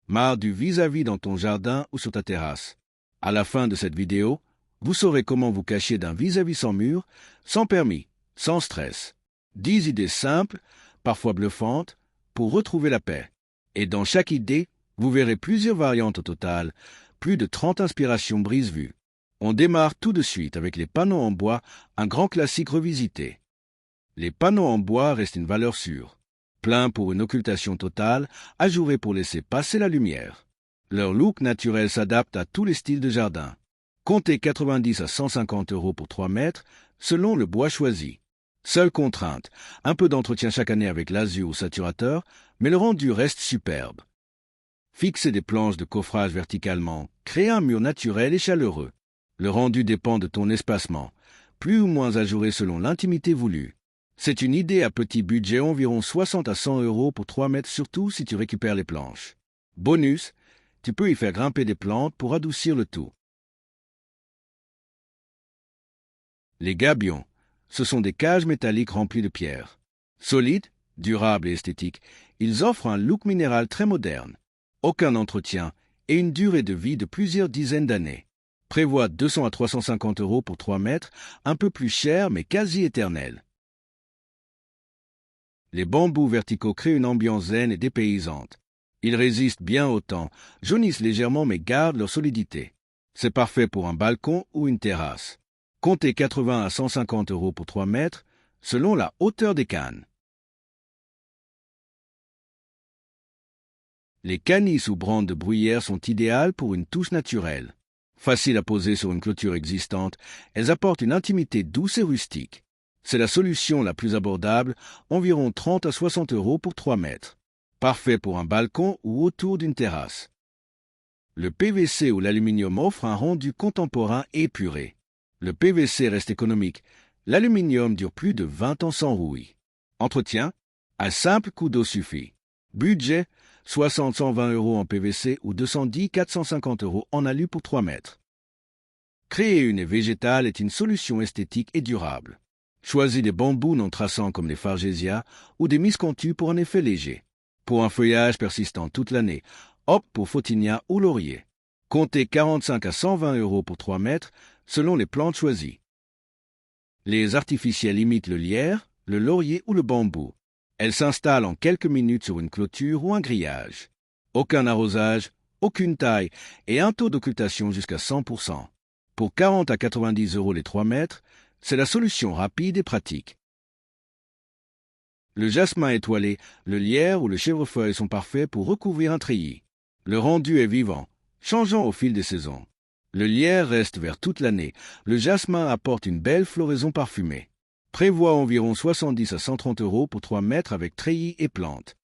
Marre du vis-à-vis dans ton jardin ou sur ta terrasse? À la fin de cette vidéo, vous saurez comment vous cacher d'un vis-à-vis sans mur, sans permis, sans stress. 10 idées simples, parfois bluffantes, pour retrouver la paix. Et dans chaque idée, vous verrez plusieurs variantes au total, plus de 30 inspirations brise-vues. On démarre tout de suite avec les panneaux en bois, un grand classique revisité. Les panneaux en bois restent une valeur sûre. Pleins pour une occultation totale, ajourés pour laisser passer la lumière. Leur look naturel s'adapte à tous les styles de jardin. Comptez 90 à 150 € pour 3 mètres, selon le bois choisi. Seule contrainte, un peu d'entretien chaque année avec l'azur ou saturateur, mais le rendu reste superbe. Fixez des planches de coffrage verticalement, créez un mur naturel et chaleureux. Le rendu dépend de ton espacement, plus ou moins ajouré selon l'intimité voulue. C'est une idée à petit budget, environ 60 à 100 € pour 3 mètres, surtout si tu récupères les planches. Bonus, tu peux y faire grimper des plantes pour adoucir le tout. Les gabions, ce sont des cages métalliques remplies de pierres. Solides, durables et esthétiques, ils offrent un look minéral très moderne. Aucun entretien et une durée de vie de plusieurs dizaines d'années. Prévoit 200 à 350 € pour 3 mètres, un peu plus cher mais quasi éternel. Les bambous verticaux créent une ambiance zen et dépaysante. Ils résistent bien au temps, jaunissent légèrement mais gardent leur solidité. C'est parfait pour un balcon ou une terrasse. Comptez 80 à 150 € pour 3 mètres, selon la hauteur des cannes. Les canisses ou brandes de bruyère sont idéales pour une touche naturelle. Faciles à poser sur une clôture existante, elles apportent une intimité douce et rustique. C'est la solution la plus abordable, environ 30 à 60 € pour 3 mètres. Parfait pour un balcon ou autour d'une terrasse. Le PVC ou l'aluminium offre un rendu contemporain épuré. Le PVC reste économique. L'aluminium dure plus de 20 ans sans rouille. Entretien, un simple coup d'eau suffit. Budget, 60-120 € en PVC ou 210-450 € en alu pour 3 mètres. Créer une haie végétale est une solution esthétique et durable. Choisis des bambous non traçants comme les fargésias ou des miscontus pour un effet léger. Pour un feuillage persistant toute l'année, opte pour photinia ou laurier. Comptez 45 à 120 € pour 3 mètres selon les plantes choisies. Les artificiels imitent le lierre, le laurier ou le bambou. Elles s'installent en quelques minutes sur une clôture ou un grillage. Aucun arrosage, aucune taille et un taux d'occultation jusqu'à 100%. Pour 40 à 90 € les 3 mètres, c'est la solution rapide et pratique. Le jasmin étoilé, le lierre ou le chèvrefeuille sont parfaits pour recouvrir un treillis. Le rendu est vivant, changeant au fil des saisons. Le lierre reste vert toute l'année. Le jasmin apporte une belle floraison parfumée. Prévoit environ 70 à 130 € pour 3 mètres avec treillis et plantes.